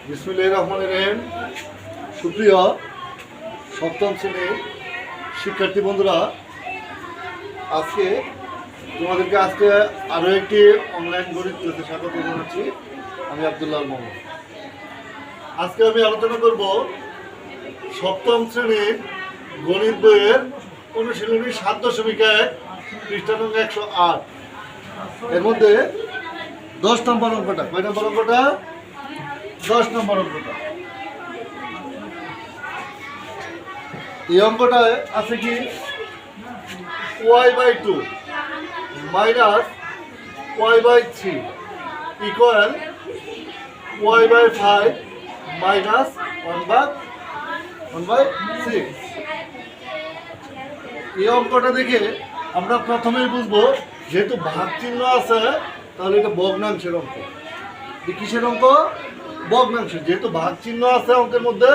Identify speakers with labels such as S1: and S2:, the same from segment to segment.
S1: বিসমিল্লাহির রহমানির রহিম। সুপ্রিয় সপ্তম শ্রেণীর শিক্ষার্থী বন্ধুরা, আজকে তোমাদেরকে আরও একটি অনলাইন গণিত ক্লাসে স্বাগত জানাচ্ছি। আমি আব্দুল্লাহ মোহাম্মদ। আজকে আমি আলোচনা করব সপ্তম শ্রেণীর গণিত বইয়ের অনুশীলনী 7.1 পৃষ্ঠা নং 108। এর মধ্যে 10 নম্বর অঙ্কটা, কয় নম্বর অঙ্কটা? 10 নম্বর অঙ্কটা। এই অঙ্কটায় আছে কি, y/2 minus y/3 equal y/5 minus 1/6। এই অঙ্কটা দেখে আমরা প্রথমেই বুঝবো, যেহেতু ভাগ চিহ্ন আছে তাহলে এটা ভগ্নাংশের অঙ্ক। কিসের অঙ্ক? ভগ্নাংশের। যেহেতু ভাগ চিহ্ন আছে অঙ্কের মধ্যে,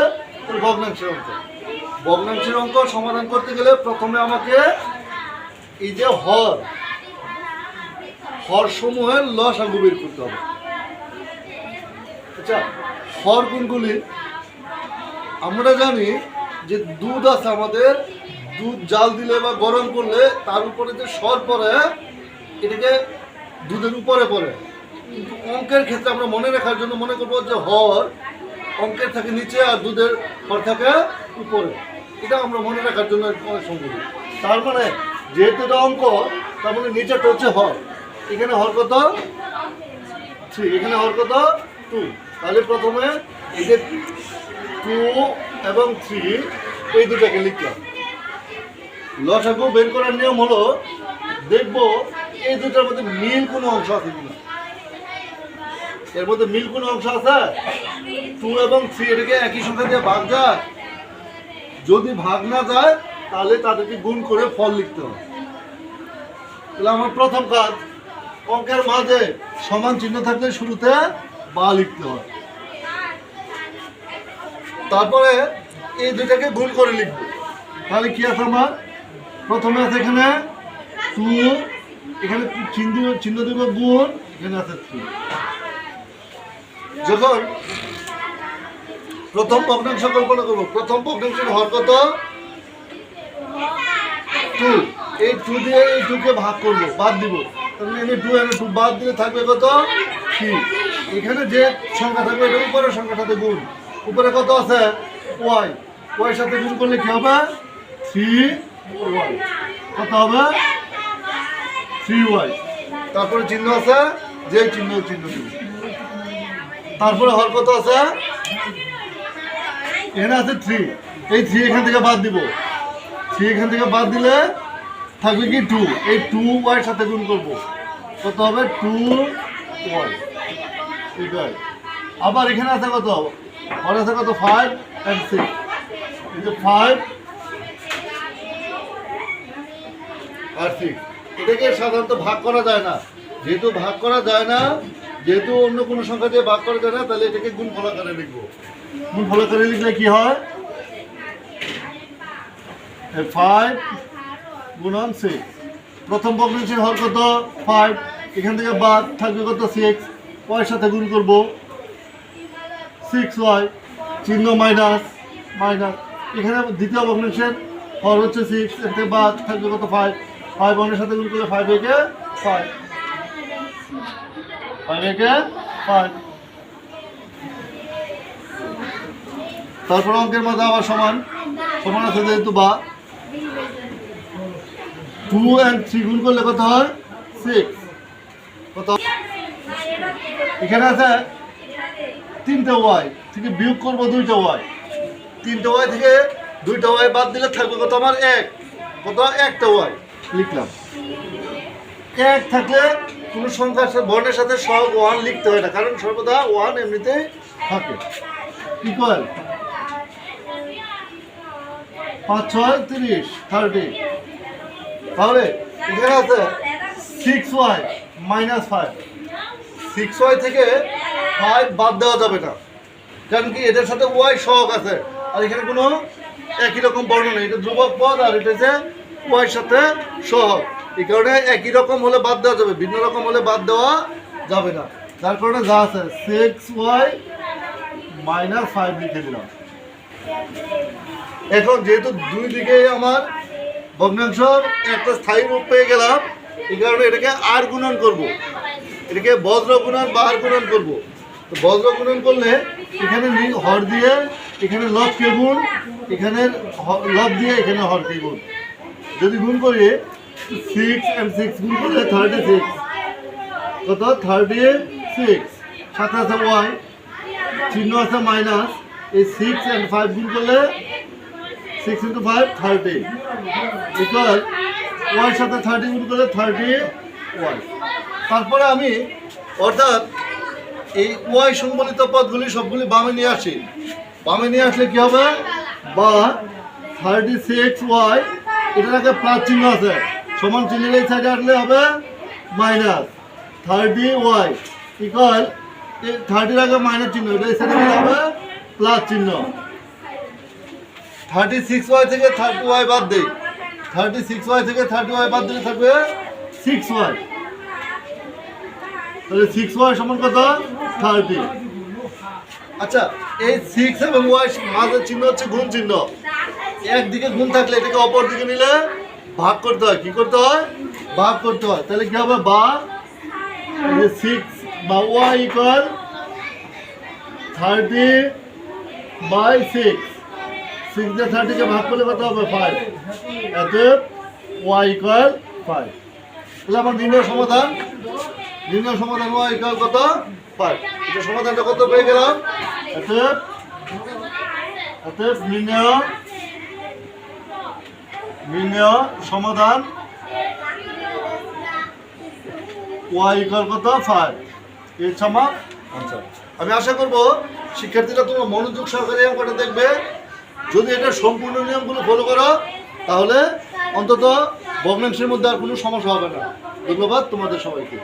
S1: ভগ্নাংশের অঙ্ক। ভগ্নাংশের অঙ্ক সমাধান করতে গেলে প্রথমে আমাকে এই যে হর সমূহের লসাগু বের করতে হবে। আচ্ছা, হর কোনগুলি? আমরা জানি যে দুধ আছে আমাদের, দুধ জাল দিলে বা গরম করলে তার উপরে যে সর পড়ে, এটাকে দুধের উপরে পড়ে। কিন্তু অঙ্কের ক্ষেত্রে আমরা মনে রাখার জন্য মনে করবো যে হর অঙ্কের থাকে নিচে আর দুধের হর থাকে উপরে। এটা আমরা মনে রাখার জন্য অনেক সময়। তার মানে যেহেতু এটা অঙ্ক, তার মানে নিচেটা হচ্ছে হর। এখানে হর কত? 3, এখানে হর কত? 2। তাহলে প্রথমে এই যে 2 এবং 3 এই দুটাকে লিখলাম। লসাগু বের করার নিয়ম হলো, দেখবো এই দুটার মধ্যে মিল কোনো অংশ আছে কিনা। এর মধ্যে মিল কোনো অংশ আছে? 2 এবং 3 এটাকে একই সংখ্যা দিয়ে ভাগ যায়। যদি ভাগ না যায় তাহলে তাদেরকে গুণ করে ফল লিখতে হবে। তাহলে আমার প্রথম কাজ, অঙ্কের মাঝে সমান চিহ্ন থাকলে শুরুতে বা লিখতে হয়। তারপরে এই দুটাকে গুণ করে লিখবো। তাহলে কি আছে আমার? প্রথমে আছে এখানে 2, এখানে চিহ্ন দেব গুণ, এখানে আছে 3। যখন প্রথম ভগ্নাংশ কল্পনা করবো, প্রথম ভগ্নাংশের হর কত? 2। এই 2 দিয়ে এই 2কে ভাগ করবো, বাদ দিব। তাহলে এখানে 2 বাদ দিলে থাকবে কত? 3। এখানে যে সংখ্যা থাকবে এটা উপরের সংখ্যাটাতে গুণ। উপরে কত আছে? y। y সাথে গুণ করলে কি হবে? 3y। কত হবে? 3y। তারপরে চিহ্ন আছে, যে চিহ্ন দিব। তারপরে হর কত আছে? এখানে আছে 3। এই 3 এখান থেকে বাদ দিব। 3 এখান থেকে বাদ দিলে থাকবে কি? 2। এই 2y সাথে গুণ করব। কত হবে? 2y। এটাই। আবার এখানে আছে কত? হর আছে কত? 5 and 6। এই যে 5 আর 6, এটাকে সাধারণত ভাগ করা যায় না। যেহেতু ভাগ করা যায় না, যেহেতু অন্য কোনো সংখ্যা দিয়ে ভাগ করা যায় না, তাহলে এটাকে গুণ ফলাকারে লিখবো। গুণ ফলাকারে লিখলে কি হয়? 5 গুণন 6। প্রথম ভগ্নাংশের হর কত? 5। এখান থেকে বাদ থাকবে কত? 6। y সাথে গুণ করব, 6y। চিহ্ন মাইনাস। এখানে দ্বিতীয় ভগ্নাংশের হর হচ্ছে 6, এর থেকে বাদ থাকবে কত? 5। 5 1 সাথে গুণ করলে 5 একে 5। তারপর অঙ্কের মধ্যে আবার সমান আছে, যেহেতু বা 2 and 3 গুণ করলে কত হয়? 6। কত? এখানে আছে 3টে y, থেকে বিয়োগ করবো 2টা y। 3টে y থেকে 2টা y বাদ দিলে থাকবে কত? আমার 1। কত? 1টা y লিখলাম। 1 থাকলে কোনো সংখ্যার বর্ণের সাথে সহগ 1 লিখতে হয় না, কারণ সর্বদা 1 এমনিতে থাকে। ইকুয়াল 5 6 30। তাহলে এখানে আছে 6y মাইনাস 5। 6y থেকে 5 বাদ দেওয়া যাবে না, কারণ কি এটার সাথে y সহগ আছে, আর এখানে কোনো একই রকম বর্ণ নেই। এটা ধ্রুবক পদ আর এটা যে y সাথে সহগ। এই কারণে একই রকম হলে বাদ দেওয়া যাবে, ভিন্ন রকম হলে বাদ দেওয়া যাবে না। যার কারণে যা আছে 6y -5 লিখে দিলাম। এখন যেহেতু দুই দিকে আমার ভগ্নাংশের একটা স্থায়ী রূপ পেয়ে গেলাম, এই কারণে এটাকে আর গুণন করব, এটাকে বজ্র গুণন বা আর গুণন করব। তো বজ্র গুণন করলে এখানে হর দিয়ে এখানে লবকে গুণ, এখানে লব দিয়ে এখানে হরকে গুণ। যদি গুণ করি 6 and 6 গুণ করলে 36, কত 36, সাথে আছে ওয়াই, চিহ্ন আছে মাইনাস, এই 6 and 5 গুণ করলে 6 into 5 30 ইকুয়াল ওয়াই সাথে 30 গুণ করলে 30 ওয়াই। তারপরে আমি অর্থাৎ এই ওয়াই সংবলিত পদগুলি সবগুলি বামে নিয়ে আসি। বামে নিয়ে আসলে কি হবে, বা 36 ওয়াই, এটার আগে প্লাস চিহ্ন আছে, সমান চিহ্নের এই সাইডে আসলে হবে মাইনাস 30 ওয়াই ইকুয়াল, এই 30 আগে মাইনাস চিহ্ন, এটা এই সাইডে হবে প্লাস চিহ্ন। 36 ওয়াই থেকে 30 ওয়াই বাদ দেই, 36 ওয়াই থেকে 30 ওয়াই বাদ দিলে থাকবে 6 ওয়াই। তাহলে 6 ওয়াই সমান কত 30। আচ্ছা, এই 6 এবং ওয়াই মাঝের চিহ্ন হচ্ছে গুণ চিহ্ন। একদিকে গুণ থাকলে এটাকে অপর দিকে নিলে ভাগ করতে হয়। কি করতে হয়, ভাগ করতে হয়। তাহলে কি হবে, বা 6 বা ওয়াই ইকুয়াল 30/6, 6 দিয়ে 30 কে ভাগ করলে কত হবে 5, অতএব ওয়াই ইকুয়াল 5। তাহলে আমার নির্ণয় সমাধান, নির্ণয় সমাধান ওয়াই ইকুয়াল কত 5। এটা সমাধানটা কত পেয়ে গেলাম, অতএব নির্ণয় সমাধান ওয়াই ইকুয়াল কত 5, এর সমান আনসার। আমি আশা করব শিক্ষার্থীরা তোমরা মনোযোগ সহকারে অঙ্কটা দেখবে। যদি এটা সম্পূর্ণ নিয়মগুলো ফলো করো তাহলে অন্তত ভগ্নাংশের মধ্যে আর কোনো সমস্যা হবে না। ধন্যবাদ তোমাদের সবাইকে।